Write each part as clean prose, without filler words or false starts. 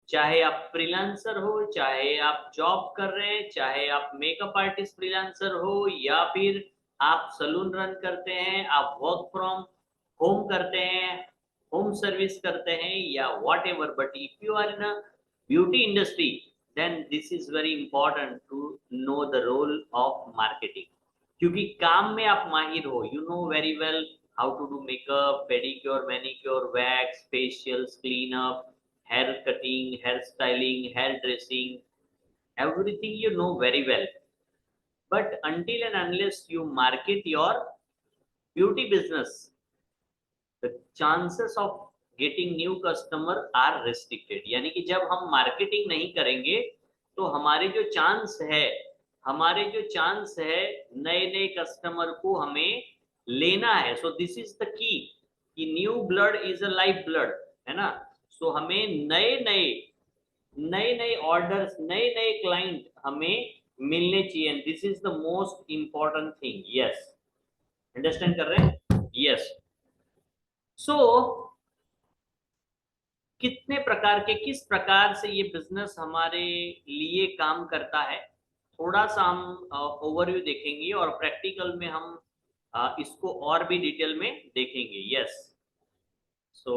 चाहे आप फ्रीलांसर हो, चाहे आप जॉब कर रहे हैं, चाहे आप मेकअप आर्टिस्ट फ्रीलांसर हो, या फिर आप सलून रन करते हैं, आप वर्क फ्रॉम होम करते हैं, होम सर्विस करते हैं, या whatever, but if you are in a beauty industry, then this is very important to know the role of marketing. क्योंकि काम में आप माहिर हो, you know very well how to do makeup, pedicure, manicure, wax, facials, clean up, hair cutting, hair styling, hair dressing, everything you know very well. But until and unless you market your beauty business, the chances of getting new customer are restricted. यानी कि जब हम marketing नहीं करेंगे तो हमारे जो chance है नए नए कस्टमर को हमें लेना है। So this is the key कि new blood is a life blood, है ना। सो हमें नए नए ऑर्डर्स, नए नए क्लाइंट हमें मिलने चाहिए, and this is the most important thing. Yes, understand कर रहे हैं? यस। सो किस प्रकार से ये बिजनेस हमारे लिए काम करता है, थोड़ा सा हम ओवरव्यू देखेंगे और प्रैक्टिकल में हम इसको और भी डिटेल में देखेंगे। Yes. So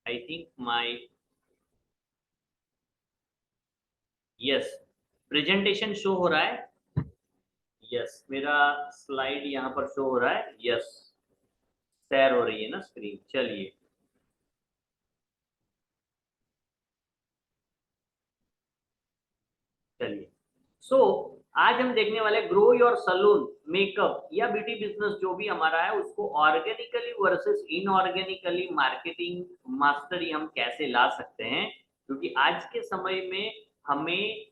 I think my, yes, presentation show हो रहा है। यस, मेरा स्लाइड यहाँ पर शो हो रहा है। यस, शेयर हो रही है ना स्क्रीन। चलिए, चलिए। सो आज हम देखने वाले ग्रो योर सलून, मेकअप या ब्यूटी बिजनेस जो भी हमारा है उसको organically versus inorganically marketing mastery हम कैसे ला सकते हैं। क्योंकि आज के समय में हमें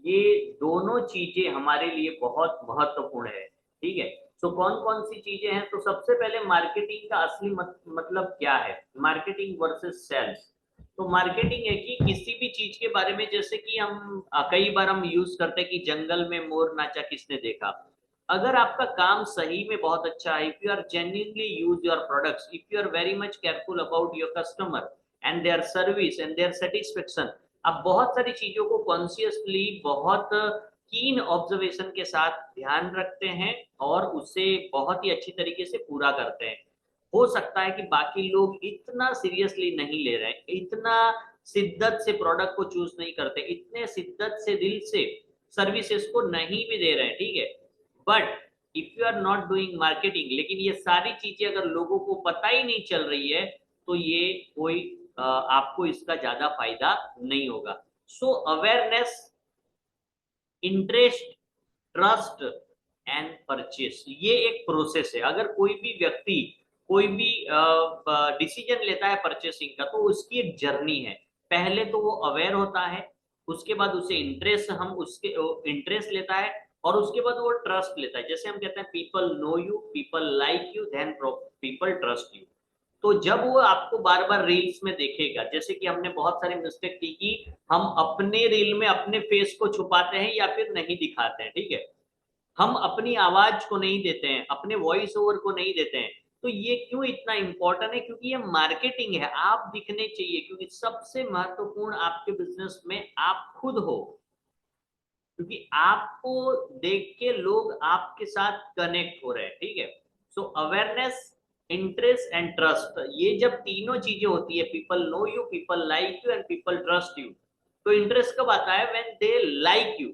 ये दोनों चीजें हमारे लिए बहुत महत्वपूर्ण है। ठीक है। तो कौन कौन सी चीजें हैं? तो सबसे पहले मार्केटिंग का असली मतलब क्या है, मार्केटिंग वर्सेस सेल्स। तो मार्केटिंग है कि किसी भी चीज के बारे में, जैसे कि हम कई बार हम यूज करते हैं कि जंगल में मोर नाचा किसने देखा। अगर आपका काम सही में बहुत अच्छा है, if you are genuinely use your products, if you are very much careful about your customer and their service and their satisfaction, आप बहुत सारी चीजों को कॉन्शियसली, बहुत कीन ऑब्जर्वेशन के साथ ध्यान रखते हैं और उसे बहुत ही अच्छी तरीके से पूरा करते हैं, हो सकता है कि बाकी लोग इतना सीरियसली नहीं ले रहे हैं, इतना शिद्दत से प्रोडक्ट को चूज नहीं करते, इतने शिद्दत से दिल से सर्विसेज को नहीं भी दे रहे हैं। ठीक है। But if you are not doing marketing, लेकिन ये सारी चीजें अगर लोगों को पता ही नहीं चल रही है, तो ये कोई आपको इसका ज्यादा फायदा नहीं होगा। So awareness, interest, trust and purchase, ये एक प्रोसेस है। अगर कोई भी व्यक्ति कोई भी डिसीजन लेता है परचेसिंग का, तो उसकी एक जर्नी है। पहले तो वो अवेयर होता है, उसके बाद उसे इंटरेस्ट, हम उसके इंटरेस्ट लेता है, और उसके बाद वो ट्रस्ट लेता है। जैसे हम कहते हैं people know you, people like you, then people trust you. तो जब वो आपको बार बार रील्स में देखेगा, जैसे कि हमने बहुत सारी मिस्टेक की कि हम अपने रील में अपने फेस को छुपाते हैं या फिर नहीं दिखाते हैं। ठीक है। हम अपनी आवाज को नहीं देते हैं, अपने वॉइस ओवर को नहीं देते हैं। तो ये क्यों इतना इंपॉर्टेंट है? क्योंकि ये मार्केटिंग है, आप दिखने चाहिए। क्योंकि सबसे महत्वपूर्ण आपके बिजनेस में आप खुद हो, क्योंकि आपको देख के लोग आपके साथ कनेक्ट हो रहे हैं। ठीक है। So awareness, interest and trust, ये जब तीनों चीजें होती है, people know you, people like you and people trust you. तो इंटरेस्ट कब आता है? When they like you.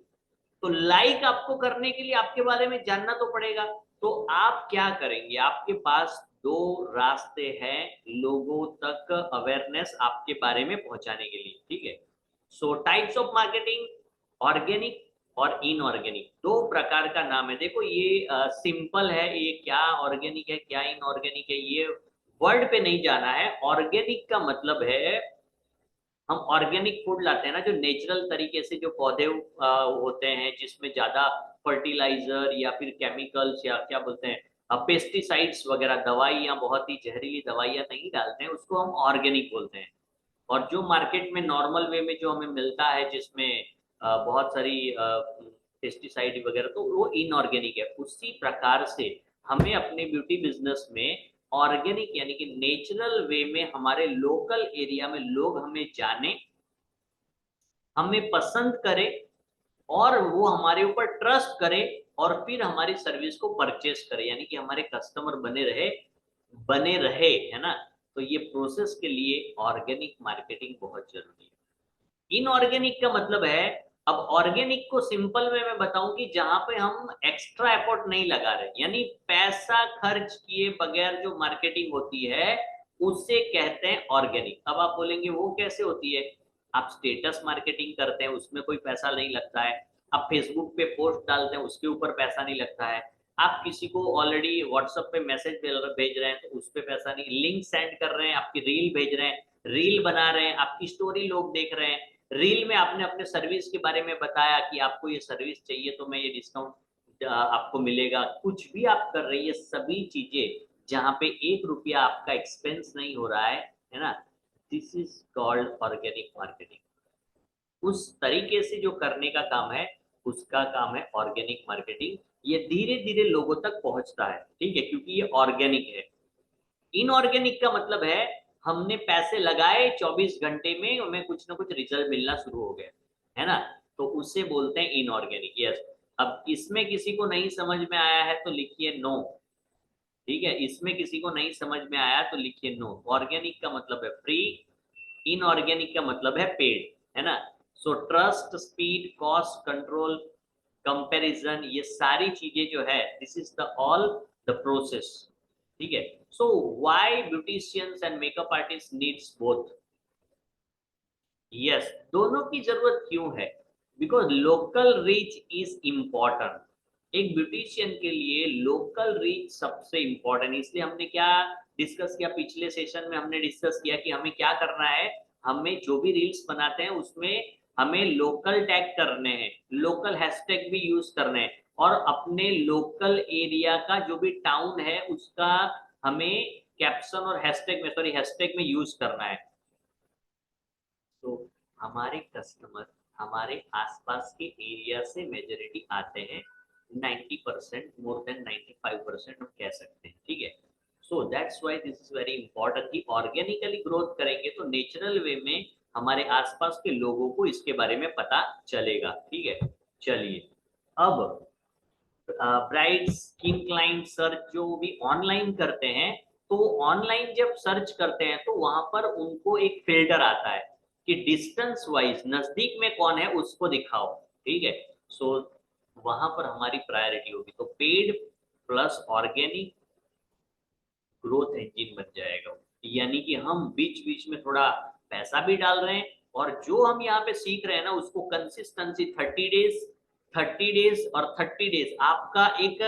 तो लाइक आपको करने के लिए आपके बारे में जानना तो पड़ेगा। तो आप क्या करेंगे? आपके पास दो रास्ते हैं लोगों तक अवेयरनेस आपके बारे में पहुंचाने के लिए। ठीक है। सो टाइप्स ऑफ मार्केटिंग, ऑर्गेनिक और इनऑर्गेनिक, दो प्रकार का नाम है। देखो ये सिंपल है, ये क्या ऑर्गेनिक है क्या इनऑर्गेनिक है, ये वर्ड पे नहीं जाना है। ऑर्गेनिक का मतलब है हम ऑर्गेनिक फूड लाते हैं ना, जो नेचुरल तरीके से जो पौधे होते हैं, जिसमें ज्यादा फर्टिलाइजर या फिर केमिकल्स या क्या बोलते हैं पेस्टिसाइड्स वगैरह, दवाइयाँ, बहुत ही जहरीली दवाइयाँ नहीं डालते हैं, उसको हम ऑर्गेनिक बोलते हैं। और जो मार्केट में नॉर्मल वे में जो हमें मिलता है, जिसमें बहुत सारी पेस्टिसाइड वगैरह, तो वो इनऑर्गेनिक है। उसी प्रकार से हमें अपने ब्यूटी बिजनेस में ऑर्गेनिक यानी कि नेचुरल वे में हमारे लोकल एरिया में लोग हमें जाने, हमें पसंद करे और वो हमारे ऊपर ट्रस्ट करे और फिर हमारी सर्विस को परचेस करे, यानी कि हमारे कस्टमर बने रहे, है ना। तो ये प्रोसेस के लिए ऑर्गेनिक मार्केटिंग बहुत जरूरी है। इनऑर्गेनिक का मतलब है, अब ऑर्गेनिक को सिंपल में मैं बताऊं कि जहां पे हम एक्स्ट्रा एफर्ट नहीं लगा रहे, यानी पैसा खर्च किए बगैर जो मार्केटिंग होती है उसे कहते हैं ऑर्गेनिक। अब आप बोलेंगे वो कैसे होती है? आप स्टेटस मार्केटिंग करते हैं, उसमें कोई पैसा नहीं लगता है। आप फेसबुक पे पोस्ट डालते हैं, उसके ऊपर पैसा नहीं लगता है। आप किसी को ऑलरेडी व्हाट्सएप पे मैसेज भेज रहे हैं तो उस पर पैसा नहीं, लिंक सेंड कर रहे हैं, आपकी रील भेज रहे हैं, रील बना रहे हैं, आपकी स्टोरी लोग देख रहे हैं, रील में आपने अपने सर्विस के बारे में बताया कि आपको ये सर्विस चाहिए तो मैं ये डिस्काउंट आपको मिलेगा, कुछ भी आप कर रही है सभी चीजें जहां पे 1 रुपया आपका एक्सपेंस नहीं हो रहा है ना, this is called organic marketing. उस तरीके से जो करने का काम है उसका काम है ऑर्गेनिक मार्केटिंग। ये धीरे धीरे लोगों तक पहुंचता है, ठीक है, क्योंकि ये ऑर्गेनिक है। इनऑर्गेनिक का मतलब है हमने पैसे लगाए, 24 घंटे में हमें कुछ ना कुछ रिजल्ट मिलना शुरू हो गया, है ना, तो उसे बोलते हैं इनऑर्गेनिक। यस, अब इसमें किसी को नहीं समझ में आया है तो लिखिए नो, ठीक है, इसमें किसी को नहीं समझ में आया तो लिखिए नो। ऑर्गेनिक का मतलब है फ्री, इनऑर्गेनिक का मतलब है पेड, है ना। So trust, speed, cost control, comparison, ये सारी चीजें जो है this is the all the process, ठीक है। So why beauticians and makeup artist needs both? Yes, दोनों की जरूरत क्यों है? Because local reach is important. एक ब्यूटिशियन के लिए लोकल रीच सबसे इंपॉर्टेंट, इसलिए हमने क्या डिस्कस किया पिछले सेशन में, हमने डिस्कस किया कि हमें क्या करना है, हमें जो भी रील्स बनाते हैं उसमें हमें लोकल टैग करने हैं, लोकल हैशटैग भी यूज करने हैं, और अपने लोकल एरिया का जो भी टाउन है उसका हमें कैप्शन और हैशटैग में यूज करना है। तो हमारे कस्टमर हमारे आसपास के एरिया से मेजोरिटी आते हैं, 90%, मोर देन 95% हम कह सकते हैं, ठीक है। So that's why this is very important कि ऑर्गेनिकली ग्रोथ करेंगे तो नेचुरल वे में हमारे आसपास के लोगों को इसके बारे में पता चलेगा, ठीक है। चलिए, अब ब्राइड स्किन क्लाइंट सर्च जो भी ऑनलाइन करते हैं, तो ऑनलाइन जब सर्च करते हैं तो वहां पर उनको एक फिल्टर आता है कि डिस्टेंस वाइज नजदीक में कौन है उसको दिखाओ, ठीक है। सो वहां पर हमारी प्रायोरिटी होगी, तो paid plus organic growth engine बन जाएगा। यानी कि हम बीच बीच में थोड़ा पैसा भी डाल रहे हैं और जो हम यहाँ पे सीख रहे हैं ना उसको कंसिस्टेंसी 30 डेज और 30 डेज आपका एक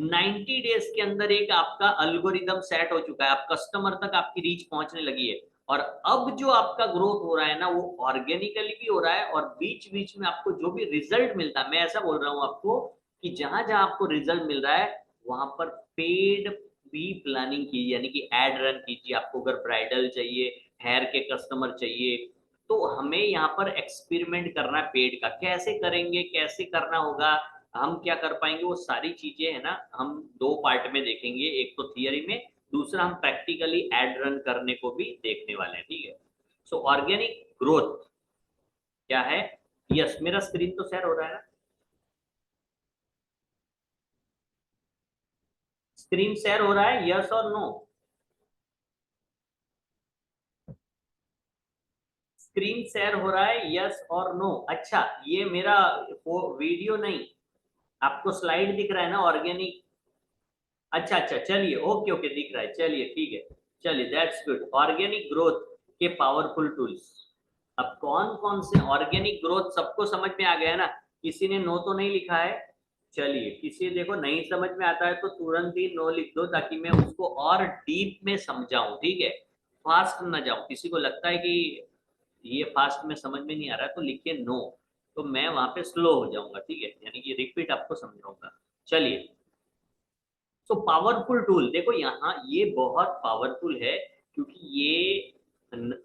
90 डेज के अंदर एक आपका अल्गोरिदम सेट हो चुका है, आप कस्टमर तक आपकी रीच पहुंचने लगी है। और अब जो आपका ग्रोथ हो रहा है ना वो ऑर्गेनिकली भी हो रहा है और बीच बीच में आपको जो भी रिजल्ट मिलता है, मैं ऐसा बोल रहा हूँ आपको कि जहां जहां आपको रिजल्ट मिल रहा है वहां पर पेड भी प्लानिंग कीजिए, यानी कि एड रन कीजिए। आपको अगर ब्राइडल चाहिए, हेयर के कस्टमर चाहिए, तो हमें यहाँ पर एक्सपेरिमेंट करना है पेड का, कैसे करेंगे, कैसे करना होगा, हम क्या कर पाएंगे, वो सारी चीजें है ना हम 2 पार्ट में देखेंगे, एक तो थियरी में, दूसरा हम प्रैक्टिकली एड रन करने को भी देखने वाले हैं, ठीक है। सो ऑर्गेनिक ग्रोथ क्या है? यस, मेरा स्क्रीन तो शेयर हो रहा है ना? स्क्रीन शेयर हो रहा है, यस और नो? स्क्रीन शेयर हो रहा है, यस और नो? अच्छा, ये मेरा वो वीडियो नहीं, आपको स्लाइड दिख रहा है ना ऑर्गेनिक? अच्छा अच्छा, चलिए, ओके ओके, दिख रहा है, चलिए ठीक है। चलिए, दैट्स गुड। ऑर्गेनिक ग्रोथ के पावरफुल टूल्स, अब कौन कौन से ऑर्गेनिक ग्रोथ सबको समझ में आ गया है ना? किसी ने नो तो नहीं लिखा है? चलिए, किसी देखो नहीं समझ में आता है तो तुरंत ही नो लिख दो ताकि मैं उसको और डीप में समझाऊं, ठीक है, फास्ट ना जाऊं। किसी को लगता है कि ये फास्ट में समझ में नहीं आ रहा है तो लिखिए नो, तो मैं वहां पे स्लो हो जाऊंगा, ठीक है, यानी कि रिपीट आपको समझाऊंगा। चलिए, तो पावरफुल टूल देखो यहाँ ये बहुत पावरफुल है, क्योंकि ये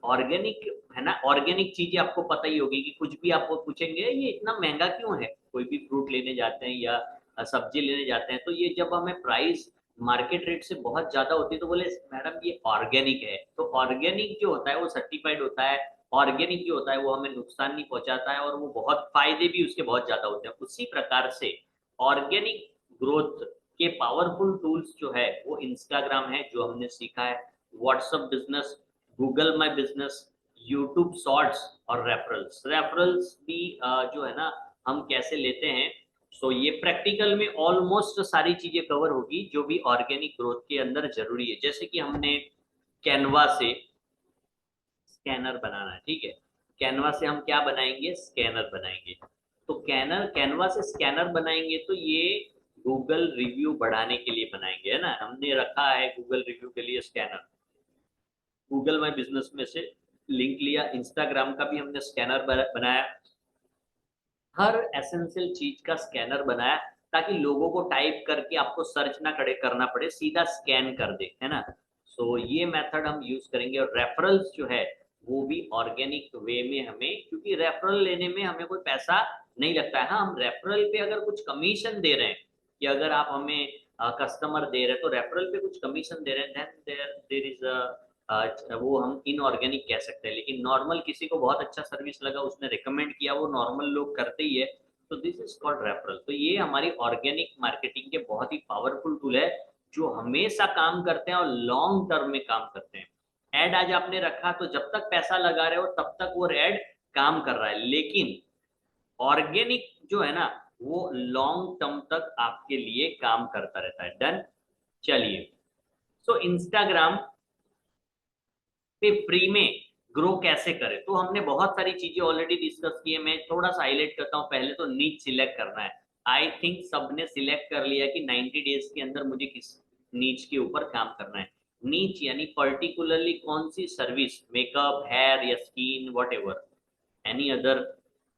ऑर्गेनिक है ना। ऑर्गेनिक चीजें आपको पता ही होगी कि कुछ भी आपको पूछेंगे ये इतना महंगा क्यों है, कोई भी फ्रूट लेने जाते हैं या सब्जी लेने जाते हैं तो ये जब हमें प्राइस मार्केट रेट से बहुत ज्यादा होती है, तो बोले मैडम ये ऑर्गेनिक है। तो ऑर्गेनिक जो होता है वो सर्टिफाइड होता है, ऑर्गेनिक जो होता है वो हमें नुकसान नहीं पहुंचाता है, और वो बहुत फायदे भी उसके बहुत ज्यादा होते हैं। उसी प्रकार से ऑर्गेनिक ग्रोथ के पावरफुल टूल्स जो है वो इंस्टाग्राम है, जो हमने सीखा है, WhatsApp business, Google my business, YouTube shorts, और रेफरल्स। रेफरल्स भी जो है ना हम कैसे लेते हैं। सो ये प्रैक्टिकल में ऑलमोस्ट सारी चीजें कवर होगी जो भी ऑर्गेनिक ग्रोथ के अंदर जरूरी है। जैसे कि हमने कैनवा से स्कैनर बनाना है, ठीक है, कैनवा से हम क्या बनाएंगे, स्कैनर बनाएंगे। तो कैनवा से स्कैनर बनाएंगे तो ये गूगल रिव्यू बढ़ाने के लिए बनाएंगे, है ना। हमने रखा है गूगल रिव्यू के लिए स्कैनर, गूगल माई बिजनेस में से लिंक लिया, इंस्टाग्राम का भी हमने स्कैनर बनाया, हर एसेंशियल चीज का स्कैनर बनाया, ताकि लोगों को टाइप करके आपको सर्च ना करना पड़े, सीधा स्कैन कर दे, है ना। सो ये मेथड हम यूज करेंगे। और रेफरल्स जो है वो भी ऑर्गेनिक वे में हमें, क्योंकि रेफरल लेने में हमें कोई पैसा नहीं लगता है। हाँ, हम रेफरल पे अगर कुछ कमीशन दे रहे हैं, कि अगर आप हमें कस्टमर दे रहे हैं तो रेफरल पे कुछ कमीशन दे रहे हैं, देन देयर इज वो हम इनऑर्गेनिक कह सकते हैं। लेकिन नॉर्मल किसी को बहुत अच्छा सर्विस लगा, उसने रिकमेंड किया, वो नॉर्मल लोग करते ही है, तो दिस इज कॉल्ड रेफरल। तो ये हमारी ऑर्गेनिक मार्केटिंग के बहुत ही पावरफुल टूल है, जो हमेशा काम करते हैं और लॉन्ग टर्म में काम करते हैं। एड आज आपने रखा तो जब तक पैसा लगा रहे हो तब तक वो एड काम कर रहा है, लेकिन ऑर्गेनिक जो है ना वो लॉन्ग टर्म तक आपके लिए काम करता रहता है। डन। चलिए, सो इंस्टाग्राम पे फ्री में ग्रो कैसे करें, तो हमने बहुत सारी चीजें ऑलरेडी डिस्कस की है। मैं थोड़ा सा हाईलाइट करता हूँ। पहले तो नीच सिलेक्ट करना है। आई थिंक सबने सिलेक्ट कर लिया कि 90 डेज के अंदर मुझे किस नीच के ऊपर काम करना है। नीच यानी पर्टिकुलरली कौन सी सर्विस, मेकअप, हेयर या skin, what ever, any other.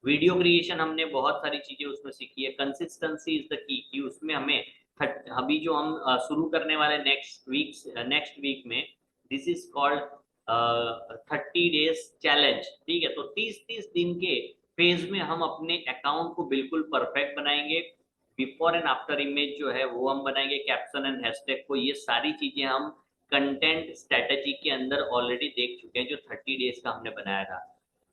Video creation हमने बहुत सारी चीजें उसमें सीखी है। कंसिस्टेंसी इज द की, कि उसमें हमें अभी जो हम शुरू करने वाले नेक्स्ट वीक में, this is called 30 days challenge, ठीक है। तो 30 दिन के फेज में हम अपने अकाउंट को बिल्कुल परफेक्ट बनाएंगे। बिफोर एंड आफ्टर इमेज जो है वो हम बनाएंगे, कैप्शन एंड हैशटैग को, ये सारी चीजें हम कंटेंट स्ट्रेटेजी के अंदर ऑलरेडी देख चुके हैं, जो 30 डेज का हमने बनाया था।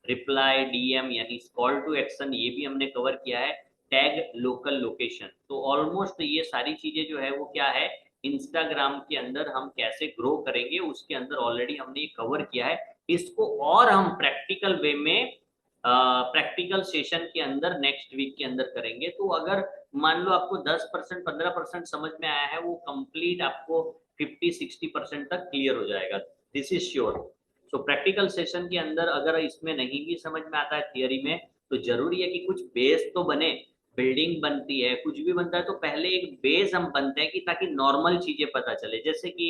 रिप्लाई, डीएम यानी कॉल टू एक्शन, ये भी हमने कवर किया है। टैग, लोकल लोकेशन, तो ऑलमोस्ट ये सारी चीजें जो है वो क्या है, इंस्टाग्राम के अंदर हम कैसे ग्रो करेंगे उसके अंदर ऑलरेडी हमने ये कवर किया है। इसको और हम प्रैक्टिकल वे में प्रैक्टिकल सेशन के अंदर नेक्स्ट वीक के अंदर करेंगे। तो अगर मान लो आपको 10% 15% समझ में आया है, वो कंप्लीट आपको 50-60% तक क्लियर हो जाएगा, this is sure. So practical session के अंदर अगर इसमें नहीं भी समझ में आता है थियरी में, तो जरूरी है कि कुछ बेस तो बने। बिल्डिंग बनती है, कुछ भी बनता है, तो पहले एक बेस हम बनते हैं कि ताकि नॉर्मल चीजें पता चले। जैसे कि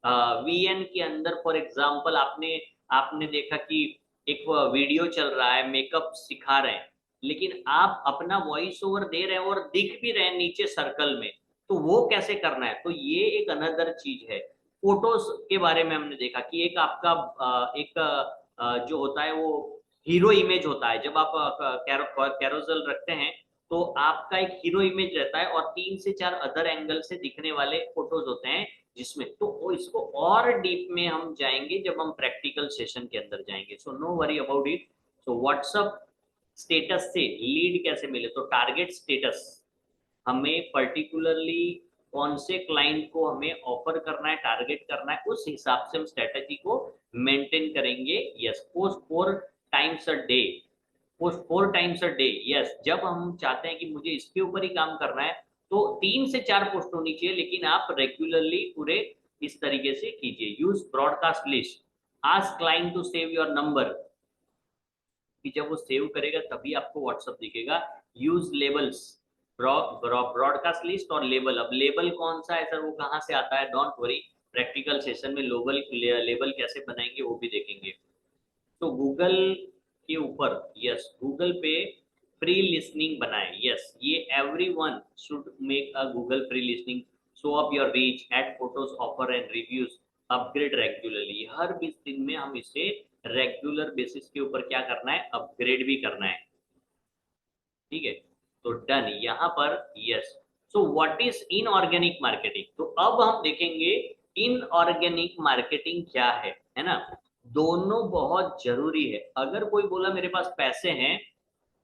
वीएन के अंदर फॉर एग्जांपल आपने आपने देखा कि एक वीडियो चल रहा है, मेकअप सिखा रहे हैं, लेकिन आप अपना वॉइस ओवर दे रहे हैं और दिख भी रहे हैं नीचे सर्कल में, तो वो कैसे करना है, तो ये एक अनदर चीज है। फोटोज के बारे में हमने देखा कि एक आपका एक जो होता है वो हीरो इमेज होता है। जब आप कैरोसेल रखते हैं तो आपका एक हीरो इमेज रहता है, और 3 से 4 अदर एंगल से दिखने वाले फोटोज होते हैं जिसमें, तो वो इसको और डीप में हम जाएंगे जब हम प्रैक्टिकल सेशन के अंदर जाएंगे। So no worry about it. So WhatsApp status से लीड कैसे मिले, तो टारगेट स्टेटस, हमें पर्टिकुलरली कौन से क्लाइंट को हमें ऑफर करना है, टारगेट करना है, उस हिसाब से हम स्ट्रेटेजी को मेंटेन करेंगे। Yes, post 4 times a day, post 4 times a day. Yes, जब हम चाहते हैं कि मुझे इसके ऊपर ही काम करना है, तो 3 से 4 पोस्ट होनी चाहिए, लेकिन आप रेगुलरली पूरे इस तरीके से कीजिए। Use broadcast list, ask client to save your number, कि जब वो सेव करेगा तभी आपको व्हाट्सअप दिखेगा। यूज लेबल्स, ब्रॉडकास्ट लिस्ट और लेबल। अब लेबल कौन सा है सर, वो कहाँ से आता है, डोंट वरी, प्रैक्टिकल सेशन में लेबल कैसे बनाएंगे वो भी देखेंगे। तो गूगल के ऊपर, यस, गूगल पे फ्री लिसनिंग बनाए। यस, ये everyone should make a Google free listening, show up your reach, add photos, offer and reviews, upgrade regularly. हर 20 दिन में हम इसे रेगुलर बेसिस के ऊपर क्या करना है, अपग्रेड भी करना है, ठीक है। तो डन यहाँ पर। Yes, so what is inorganic marketing? तो अब हम देखेंगे इनऑर्गेनिक मार्केटिंग क्या है ना। दोनों बहुत जरूरी है। अगर कोई बोला मेरे पास पैसे हैं,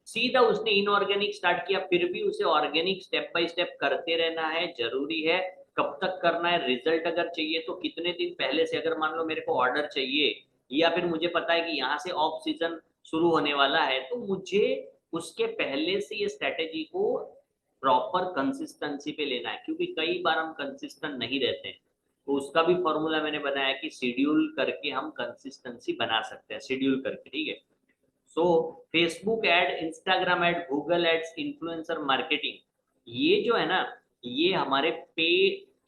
सीधा उसने इनऑर्गेनिक स्टार्ट किया, फिर भी उसे ऑर्गेनिक स्टेप बाय स्टेप करते रहना है, जरूरी है। कब तक करना है? रिजल्ट अगर चाहिए तो कितने दिन पहले से, अगर मान लो मेरे को ऑर्डर चाहिए या फिर मुझे पता है कि यहाँ से ऑफ सीजन शुरू होने वाला है, तो मुझे उसके पहले से ये स्ट्रेटेजी को प्रॉपर कंसिस्टेंसी पे लेना है, क्योंकि कई बार हम कंसिस्टेंट नहीं रहते हैं। तो उसका भी फॉर्मूला मैंने बनाया कि शेड्यूल करके हम कंसिस्टेंसी बना सकते हैं, शेड्यूल करके, ठीक है। So Facebook ad, Instagram ad, Google ads, influencer marketing, ये जो है ना, ये हमारे पे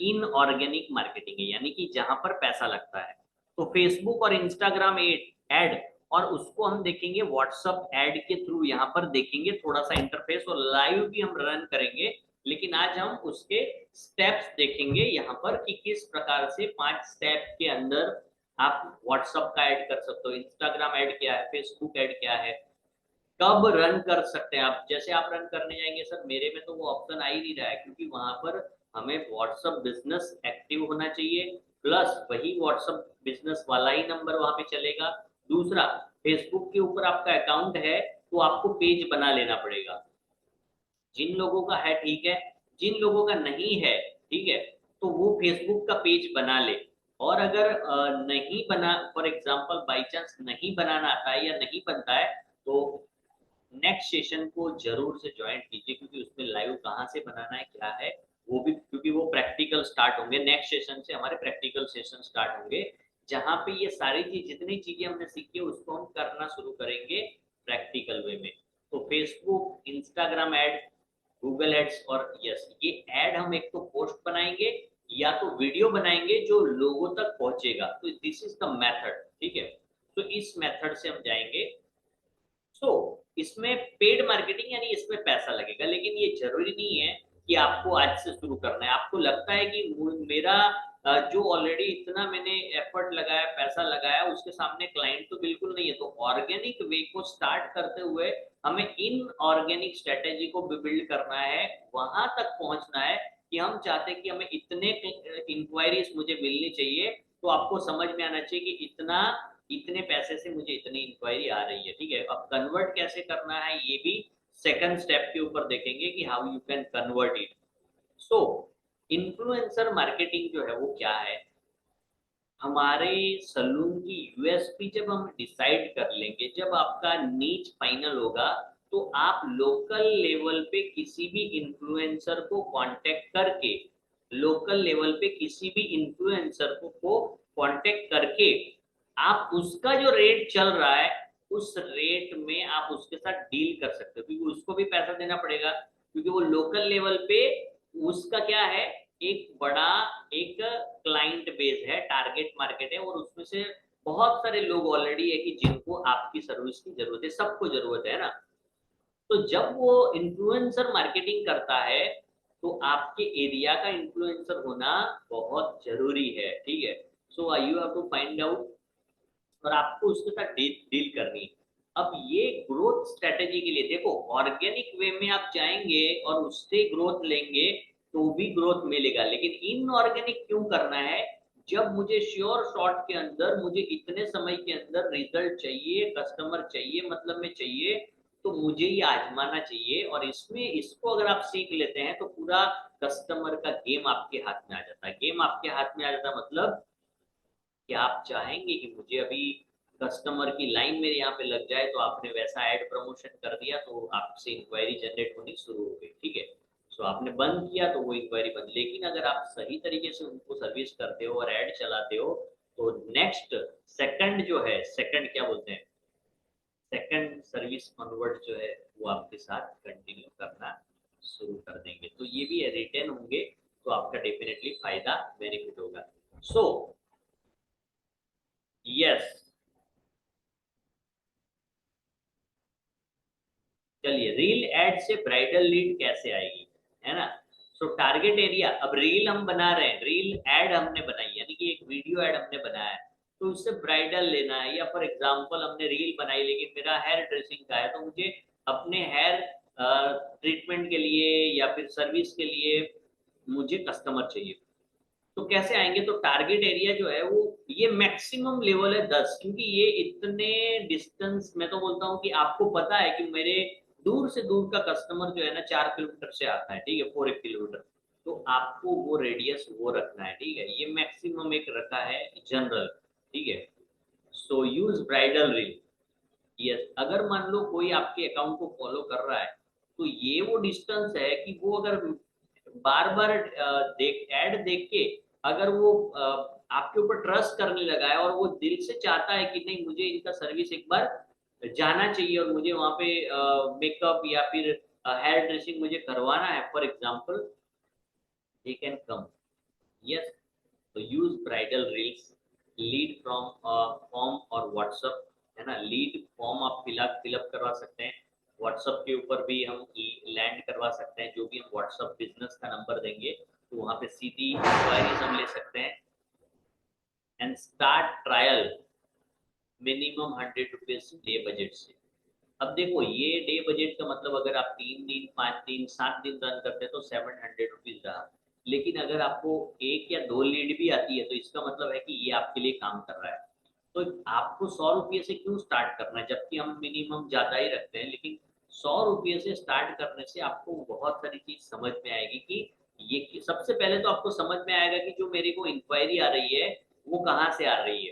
इन ऑर्गेनिक मार्केटिंग है, यानी कि जहां पर पैसा लगता है। तो फेसबुक और इंस्टाग्राम एड, और उसको हम देखेंगे व्हाट्सएप एड के थ्रू, यहाँ पर देखेंगे थोड़ा सा इंटरफेस, और लाइव भी हम रन करेंगे। लेकिन आज हम उसके स्टेप्स देखेंगे यहाँ पर कि किस प्रकार से 5 स्टेप के अंदर आप व्हाट्सएप का ऐड कर सकते हो, इंस्टाग्राम ऐड क्या है, फेसबुक ऐड क्या है, कब रन कर सकते हैं आप। जैसे आप रन करने जाएंगे, सर मेरे में तो वो ऑप्शन आ ही नहीं रहा है, क्योंकि वहां पर हमें व्हाट्सएप बिजनेस एक्टिव होना चाहिए, प्लस वही व्हाट्सएप बिजनेस वाला ही नंबर वहां पे चलेगा। दूसरा, फेसबुक के ऊपर आपका अकाउंट है तो आपको पेज बना लेना पड़ेगा। जिन लोगों का है ठीक है, जिन लोगों का नहीं है, ठीक है, तो वो फेसबुक का पेज बना ले। और अगर नहीं बना, फॉर एग्जांपल बाय चांस नहीं बनाना आता है या नहीं बनता है, तो नेक्स्ट सेशन को जरूर से ज्वाइन कीजिए, क्योंकि उसमें लाइव कहाँ से बनाना है क्या है वो भी, क्योंकि वो प्रैक्टिकल स्टार्ट होंगे नेक्स्ट सेशन से, हमारे प्रैक्टिकल सेशन स्टार्ट होंगे, जहाँ पे ये सारी चीज, जितनी चीजें हमने सीखी है उसको हम करना शुरू करेंगे प्रैक्टिकल वे में। तो Facebook, Instagram ad, Google ads, और यस, ये एड हम एक तो पोस्ट बनाएंगे या तो वीडियो बनाएंगे जो लोगों तक पहुंचेगा। तो दिस इज द मेथड, ठीक है। तो इस मेथड से हम जाएंगे। सो इसमें पेड मार्केटिंग, यानी इसमें पैसा लगेगा, लेकिन ये जरूरी नहीं है कि आपको आज से शुरू करना है। आपको लगता है कि मेरा जो ऑलरेडी इतना मैंने एफर्ट लगाया, पैसा लगाया, उसके सामने क्लाइंट तो बिल्कुल नहीं है, तो ऑर्गेनिक वे को स्टार्ट करते हुए हमें इन ऑर्गेनिक स्ट्रेटेजी को बिल्ड करना है, वहां तक पहुंचना है कि हम चाहते हैं कि हमें इतने इंक्वायरीज मुझे मिलनी चाहिए। तो आपको समझ में आना चाहिए कि इतना, इतने पैसे से मुझे इतनी इंक्वायरी आ रही है, ठीक है। अब कन्वर्ट कैसे करना है ये भी सेकंड स्टेप के ऊपर देखेंगे कि how you can convert it. So influencer marketing जो है वो क्या है, हमारे सलून की यूएसपी जब हम डिसाइड कर लेंगे, जब आपका नीच फाइनल होगा, तो आप लोकल लेवल पे किसी भी इन्फ्लुएंसर को कांटेक्ट करके, लोकल लेवल पे किसी भी इन्फ्लुएंसर को कांटेक्ट करके, आप उसका जो रेट चल रहा है उस रेट में आप उसके साथ डील कर सकते हो, क्योंकि उसको भी पैसा देना पड़ेगा, क्योंकि वो लोकल लेवल पे उसका क्या है, एक बड़ा एक क्लाइंट बेस है, टारगेट मार्केट है, और उसमें से बहुत सारे लोग ऑलरेडी है कि जिनको आपकी सर्विस की जरूरत है, सबको जरूरत है ना। तो जब वो इन्फ्लुएंसर मार्केटिंग करता है, तो आपके एरिया का इन्फ्लुएंसर होना बहुत जरूरी है, ठीक है। So you have to find out, और आपको उसके साथ डील करनी है। अब ये ग्रोथ स्ट्रेटेजी के लिए देखो, ऑर्गेनिक वे में आप जाएंगे और उससे ग्रोथ लेंगे तो भी ग्रोथ मिलेगा, लेकिन इनऑर्गेनिक क्यों करना है? जब मुझे श्योर शॉट के अंदर, मुझे इतने समय के अंदर रिजल्ट चाहिए, कस्टमर चाहिए, मतलब में चाहिए, तो मुझे ये आजमाना चाहिए। और इसमें इसको अगर आप सीख लेते हैं तो पूरा कस्टमर का गेम आपके हाथ में आ जाता है। गेम आपके हाथ में आ जाता है मतलब कि आप चाहेंगे कि मुझे अभी कस्टमर की लाइन मेरे यहाँ पे लग जाए, तो आपने वैसा ऐड प्रमोशन कर दिया तो आपसे इंक्वायरी जनरेट होनी शुरू हो गई, ठीक है। सो आपने बंद किया तो वो इंक्वायरी बंद। लेकिन अगर आप सही तरीके से उनको सर्विस करते हो और ऐड चलाते हो, तो नेक्स्ट सेकंड जो है, सेकंड क्या बोलते हैं, सेकंड सर्विस कन्वर्ट जो है वो आपके साथ कंटिन्यू करना शुरू कर देंगे, तो ये भी रिटेन होंगे, तो आपका डेफिनेटली फायदा बेनिफिट होगा। सो यस, चलिए, रील एड से ब्राइडल लीड कैसे आएगी, है ना। सो टारगेट एरिया, अब रील हम बना रहे हैं, रील एड हमने बनाई, यानी कि एक वीडियो एड हमने बनाया है, तो उससे ब्राइडल लेना है। या फॉर एग्जांपल हमने रील बनाई लेकिन मेरा हेयर ड्रेसिंग का है, तो मुझे अपने हेयर ट्रीटमेंट के लिए या फिर सर्विस के लिए मुझे कस्टमर चाहिए। तो कैसे आएंगे? तो टारगेट एरिया जो है वो ये मैक्सिमम लेवल है 10, क्योंकि ये इतने डिस्टेंस, मैं तो बोलता हूँ कि आपको पता है कि मेरे दूर से दूर का कस्टमर जो है ना 4 किलोमीटर से आता है, ठीक है, 4 किलोमीटर। तो आपको वो रेडियस वो रखना है, ठीक है, ये मैक्सिमम एक रखा है जनरल, ठीक है। सो यूज ब्राइडल रील। यस, अगर मान लो कोई आपके अकाउंट को फॉलो कर रहा है, तो ये वो डिस्टेंस है कि वो अगर बार बार देख ऐड देख के अगर वो आपके ऊपर ट्रस्ट करने लगा है और वो दिल से चाहता है कि नहीं मुझे इनका सर्विस एक बार जाना चाहिए और मुझे वहां पे मेकअप या फिर हेयर ड्रेसिंग मुझे करवाना है, for example, they can come. Yes, तो use bridal reels, lead from form और व्हाट्सअप, है ना, लीड फॉर्म आप फिलअप करवा सकते हैं। व्हाट्सअप के ऊपर भी हम लैंड करवा सकते हैं, जो भी हम व्हाट्सअप बिजनेस का नंबर देंगे तो वहां पे सीधी इंक्वायरीज हम ले सकते हैं। And start trial minimum 100 rupees day budget से। अब देखो ये डे बजट का मतलब अगर आप 3 दिन 5 दिन 7 दिन रन करते हैं तो 700 रुपीज रहा। लेकिन अगर आपको 1 या 2 लीड भी आती है तो इसका मतलब है कि ये आपके लिए काम कर रहा है। तो आपको 100 रुपये से क्यों स्टार्ट करना है, जबकि हम मिनिमम ज्यादा ही रखते हैं, लेकिन 100 रुपये से स्टार्ट करने से आपको बहुत सारी चीज समझ में आएगी कि ये सबसे पहले तो आपको समझ में आएगा कि जो मेरे को इंक्वायरी आ रही है वो कहाँ से आ रही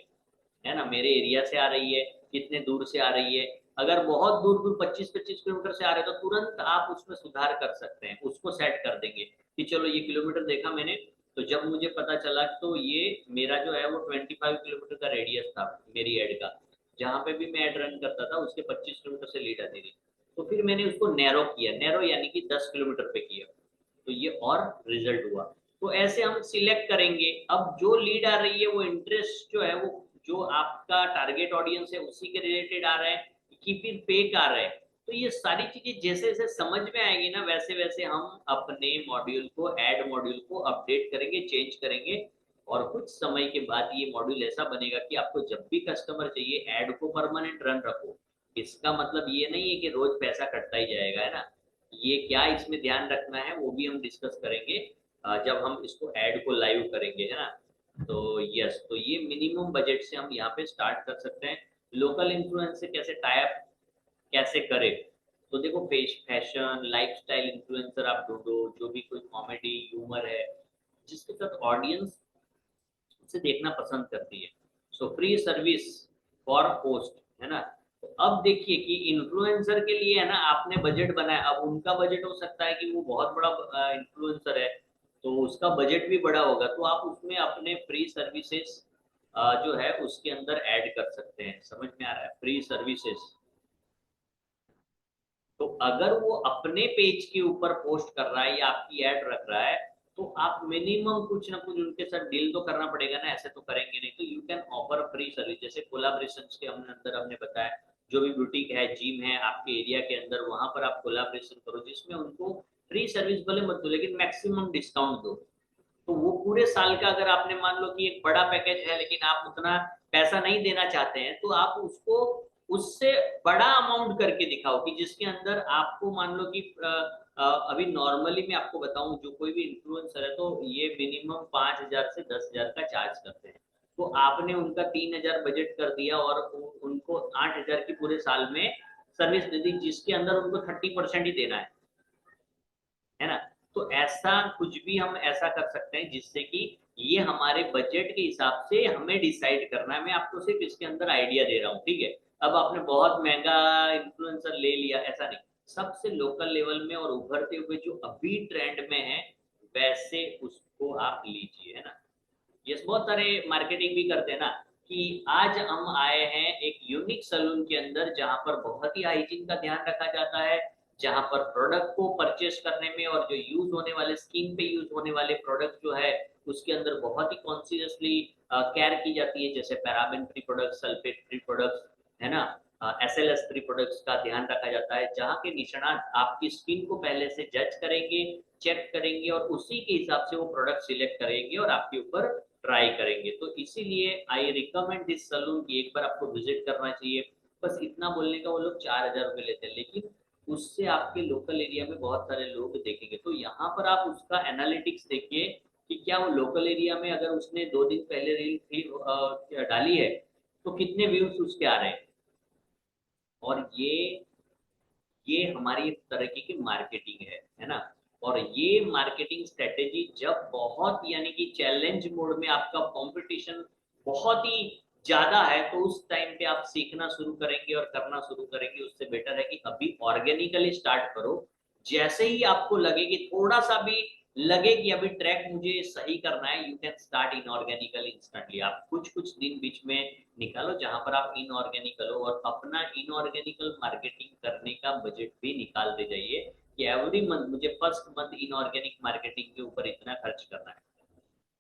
है ना, मेरे एरिया से आ रही है, कितने दूर से आ रही है। अगर बहुत दूर दूर 25-25 किलोमीटर से आ रहे हैं तो तुरंत आप उसमें सुधार कर सकते हैं, उसको सेट कर देंगे कि चलो ये किलोमीटर देखा मैंने, तो जब मुझे पता चला तो ये मेरा जो है वो 25 किलोमीटर का रेडियस था मेरी एड का, जहाँ पे भी मैं एड रन करता था उसके 25 किलोमीटर से लीड आती थी। तो फिर मैंने उसको नैरो किया, नैरो यानी कि 10 किलोमीटर पे किया, तो ये और रिजल्ट हुआ। तो ऐसे हम सिलेक्ट करेंगे। अब जो लीड आ रही है वो इंटरेस्ट जो है वो जो आपका टारगेट ऑडियंस है उसी के रिलेटेड आ रहा है कि फिर फेक आ रहा है। तो ये सारी चीजें जैसे जैसे समझ में आएगी ना वैसे वैसे हम अपने मॉड्यूल को ऐड मॉड्यूल को अपडेट करेंगे, चेंज करेंगे, और कुछ समय के बाद ये मॉड्यूल ऐसा बनेगा कि आपको जब भी कस्टमर चाहिए ऐड को परमानेंट रन रखो। इसका मतलब ये नहीं है कि रोज पैसा कटता ही जाएगा, है ना। ये क्या इसमें ध्यान रखना है वो भी हम डिस्कस करेंगे जब हम इसको ऐड को लाइव करेंगे, है ना। तो यस, तो ये मिनिमम बजट से हम यहाँ पे स्टार्ट कर सकते हैं। लोकल इन्फ्लुएंस से कैसे टाइप कैसे करें? तो देखो फैशन लाइफस्टाइल इन्फ्लुएंसर आप ढूंढो, जो भी कोई कॉमेडी ह्यूमर है जिसके साथ ऑडियंस उसे देखना पसंद करती है। So free service for post, है ना। तो अब देखिए कि इन्फ्लुएंसर के लिए है ना आपने बजट बनाया, अब उनका बजट हो सकता है कि वो बहुत बड़ा इन्फ्लुएंसर है तो उसका बजट भी बड़ा होगा, तो आप उसमें अपने फ्री सर्विसेज जो है उसके अंदर ऐड कर सकते हैं। समझ में आ रहा है? फ्री सर्विसेज, तो अगर वो अपने पेज के ऊपर पोस्ट कर रहा है या आपकी ऐड रख रहा है तो आप मिनिमम कुछ ना कुछ उनके साथ डील तो करना पड़ेगा ना, ऐसे तो करेंगे नहीं। तो you can offer free service, जैसे कोलाब्रेशन के हमने अंदर हमने बताया, जो भी बुटीक है जिम है आपके एरिया के अंदर वहां पर आप कोलाब्रेशन करो जिसमें उनको फ्री सर्विस भले मत दो लेकिन मैक्सिमम डिस्काउंट दो। तो वो पूरे साल का अगर आपने मान लो कि एक बड़ा पैकेज है लेकिन आप उतना पैसा नहीं देना चाहते हैं तो आप उसको उससे बड़ा अमाउंट करके दिखाओ कि जिसके अंदर आपको मान लो कि अभी नॉर्मली मैं आपको बताऊं जो कोई भी इन्फ्लुएंसर है तो ये मिनिमम 5,000 से 10,000 का चार्ज करते हैं। तो आपने उनका 3,000 बजट कर दिया और उनको 8,000 की पूरे साल में सर्विस दे दी जिसके अंदर उनको 30% ही देना है ना। तो ऐसा कुछ भी हम ऐसा कर सकते हैं जिससे कि ये हमारे बजट के हिसाब से हमें डिसाइड करना है। मैं आपको सिर्फ इसके अंदर आइडिया दे रहा हूँ, ठीक है। अब आपने बहुत महंगा इन्फ्लुएंसर ले लिया ऐसा नहीं, सबसे लोकल लेवल में और उभरते हुए जो अभी ट्रेंड में है वैसे उसको आप लीजिए, है ना। यस, बहुत सारे मार्केटिंग भी करते हैं ना कि आज हम आए हैं एक यूनिक सलून के अंदर जहां पर बहुत ही हाइजीन का ध्यान रखा जाता है, जहां पर प्रोडक्ट को परचेस करने में और जो यूज होने वाले स्किन पे यूज होने वाले प्रोडक्ट जो है उसके अंदर बहुत ही कॉन्सियसली केयर की जाती है, जैसे paraben free product, sulphate free products, है ना, SLS फ्री प्रोडक्ट्स का ध्यान रखा जाता है, जहाँ के निष्णात आपकी स्किन को पहले से जज करेंगे, चेक करेंगे और उसी के हिसाब से वो प्रोडक्ट सिलेक्ट करेंगे और आपके ऊपर ट्राई करेंगे। तो इसीलिए आई रिकमेंड दिस सलून की एक बार आपको विजिट करना चाहिए। बस इतना बोलने का वो लोग 4,000 रुपये लेते हैं, लेकिन उससे आपके लोकल एरिया में बहुत सारे लोग देखेंगे। तो यहाँ पर आप उसका एनालिटिक्स देखिए कि क्या वो लोकल एरिया में अगर उसने 2 दिन पहले रील डाली है तो कितने व्यूज उसके आ रहे हैं। और ये हमारी एक तरीके की मार्केटिंग है ना। और ये मार्केटिंग स्ट्रेटेजी जब बहुत यानी कि चैलेंज मोड में आपका कंपटीशन बहुत ही ज्यादा है तो उस टाइम पे आप सीखना शुरू करेंगे और करना शुरू करेंगे। उससे बेटर है कि अभी ऑर्गेनिकली स्टार्ट करो। जैसे ही आपको लगे कि थोड़ा सा भी लगे कि अभी ट्रैक मुझे सही करना है, यू कैन स्टार्ट इनऑर्गेनिकल इंस्टेंटली। आप कुछ कुछ दिन बीच में निकालो जहां पर आप इनऑर्गेनिकल हो और अपना इनऑर्गेनिकल मार्केटिंग करने का बजट भी निकालते जाइए कि एवरी मंथ मुझे फर्स्ट मंथ इनऑर्गेनिक मार्केटिंग के ऊपर इतना खर्च करना है।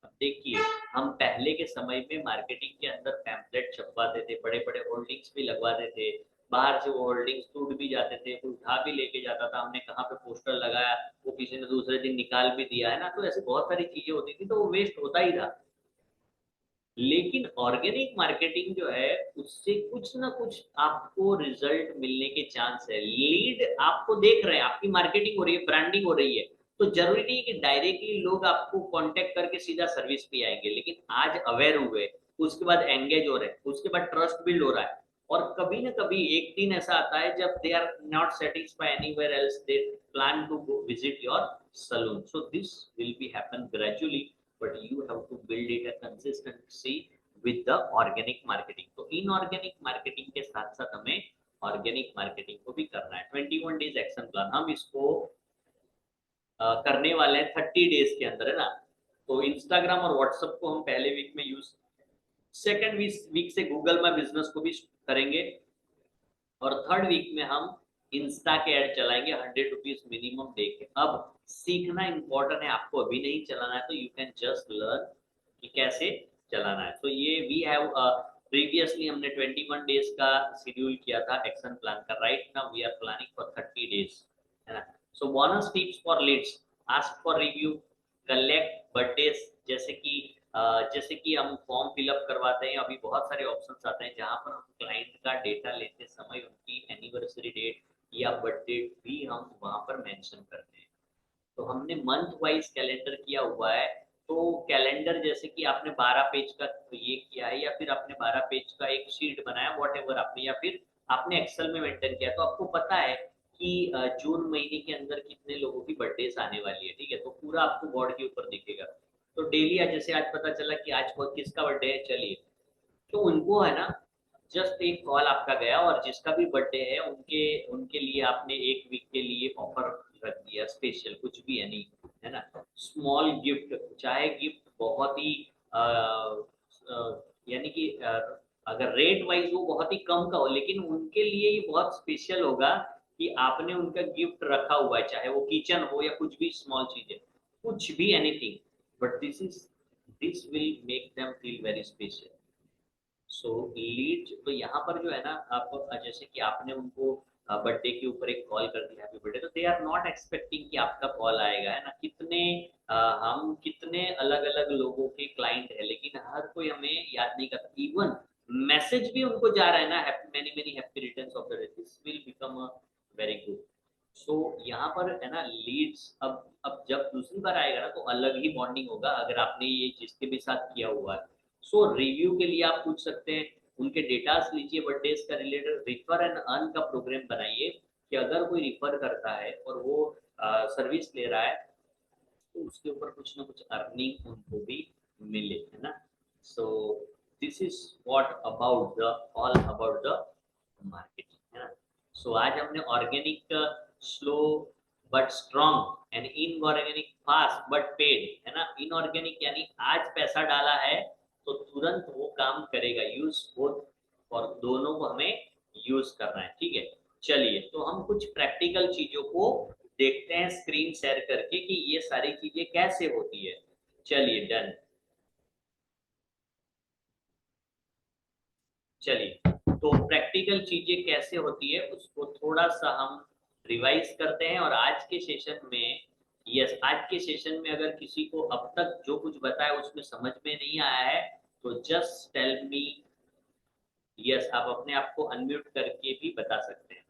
अब देखिए, हम पहले के समय में मार्केटिंग के अंदर पैम्पलेट छपवाते थे, बड़े बड़े होल्डिंग्स भी लगवाते थे। बाहर से वो होल्डिंग्स टूट भी जाते थे, कोई उठा भी लेके जाता था, हमने कहाँ पे पोस्टर लगाया वो किसी ने दूसरे दिन निकाल भी दिया है ना। तो ऐसी बहुत सारी चीजें होती थी तो वो वेस्ट होता ही था। लेकिन ऑर्गेनिक मार्केटिंग जो है उससे कुछ ना कुछ आपको रिजल्ट मिलने के चांस है। लीड आपको देख रहे हैं, आपकी मार्केटिंग हो रही है, ब्रांडिंग हो रही है, तो जरूरी नहीं कि डायरेक्टली लोग आपको कांटेक्ट करके सीधा सर्विस पे आएंगे। लेकिन आज अवेयर हुए, उसके बाद एंगेज हो रहे हैं, उसके बाद ट्रस्ट बिल्ड हो रहा है। और कभी ना कभी एक दिन ऐसा आता है जब they are not satisfy anywhere else, they plan to go visit your salon. So this will be happen gradually, but you have to build it a consistency with the organic marketing। तो inorganic marketing के साथ साथ हमें organic marketing को भी करना है। 21 days action plan हम इसको करने वाले हैं 30 डेज के अंदर, है ना। तो इंस्टाग्राम और व्हाट्सएप को हम पहले वीक में यूज, सेकेंड वीक से गूगल माई बिजनेस को भी करेंगे और थर्ड वीक में हम इंस्टा के ऐड चलाएंगे 100 रुपीज मिनिमम दे के। अब सीखना इंपॉर्टेंट है, आपको अभी नहीं चलाना है तो यू कैन जस्ट लर्न कि कैसे चलाना है। तो ये वी हैव प्रीवियसली हमने 21 डेज का शेड्यूल किया था एक्शन प्लान का। Right now we are planning for 30 days, है ना। So bonus tips for leads, ask for review, collect birthdays. जैसे कि हम फॉर्म फिलअप करवाते हैं, अभी बहुत सारे ऑप्शंस आते हैं जहां पर हम क्लाइंट का डेटा लेते समय उनकी एनिवर्सरी डेट या बर्थ डेट भी हम वहां पर मेंशन करते हैं। तो हमने मंथ वाइज कैलेंडर किया हुआ है। तो कैलेंडर जैसे कि आपने 12 पेज का ये किया है या फिर आपने 12 पेज का एक शीट बनाया, वॉट एवर आपने, या फिर आपने एक्सेल में मेंटेन किया, तो आपको पता है कि जून महीने के अंदर कितने लोगों की बर्थडेज आने वाली है, ठीक है। तो पूरा आपको बोर्ड के ऊपर दिखेगा। तो डेली जैसे आज पता चला कि आज किसका बर्थडे है, चलिए तो उनको है ना जस्ट एक कॉल आपका गया और जिसका भी बर्थडे है उनके उनके लिए आपने एक वीक के लिए ऑफर रख दिया स्पेशल, कुछ भी है नहीं, है ना। स्मॉल गिफ्ट, चाहे गिफ्ट बहुत ही यानी कि अगर रेट वाइज वो बहुत ही कम का हो लेकिन उनके लिए ये बहुत स्पेशल होगा कि आपने उनका गिफ्ट रखा हुआ है, चाहे वो किचन हो या कुछ भी स्मॉल चीज है, कुछ भी anything, but this will make them feel very special. So lead, तो यहाँ पर जो है ना आप जैसे कि आपने उनको बर्थडे के ऊपर एक कॉल कर दिया हैप्पी बर्थडे, तो दे आर नॉट एक्सपेक्टिंग कि आपका कॉल आएगा, है ना। हम कितने अलग अलग लोगों के क्लाइंट है लेकिन हर कोई हमें याद नहीं करता। इवन मैसेज भी उनको जा रहा है ना, many many happy returns of the day, this will become a very good. So यहाँ पर है ना लीड्स, अब जब दूसरी बार आएगा ना तो अलग ही बॉन्डिंग होगा अगर आपने ये जिसके भी साथ किया हुआ है। सो रिव्यू के लिए आप पूछ सकते हैं, उनके डेटास लीजिए, बर्थडेज का रिलेटेड रिफर एंड अर्न का प्रोग्राम बनाइए कि अगर कोई रिफर करता है और वो सर्विस ले रहा है तो उसके ऊपर कुछ ना कुछ अर्निंग उनको भी मिले, है ना। So this is what about the all about the marketing, है ना। सो आज हमने organic slow but strong and inorganic fast but paid, है ना। इनऑर्गेनिक यानी आज पैसा डाला है तो तुरंत वो काम करेगा, यूज बोथ, और दोनों को हमें यूज करना है, ठीक है। चलिए तो हम कुछ प्रैक्टिकल चीजों को देखते हैं स्क्रीन शेयर करके कि ये सारी चीजें कैसे होती है। चलिए डन। चलिए तो प्रैक्टिकल चीजें कैसे होती है उसको थोड़ा सा हम रिवाइज करते हैं। और आज के सेशन में, यस, आज के सेशन में अगर किसी को अब तक जो कुछ बताया उसमें समझ में नहीं आया है तो जस्ट टेल मी। यस, आप अपने आप को अनम्यूट करके भी बता सकते हैं।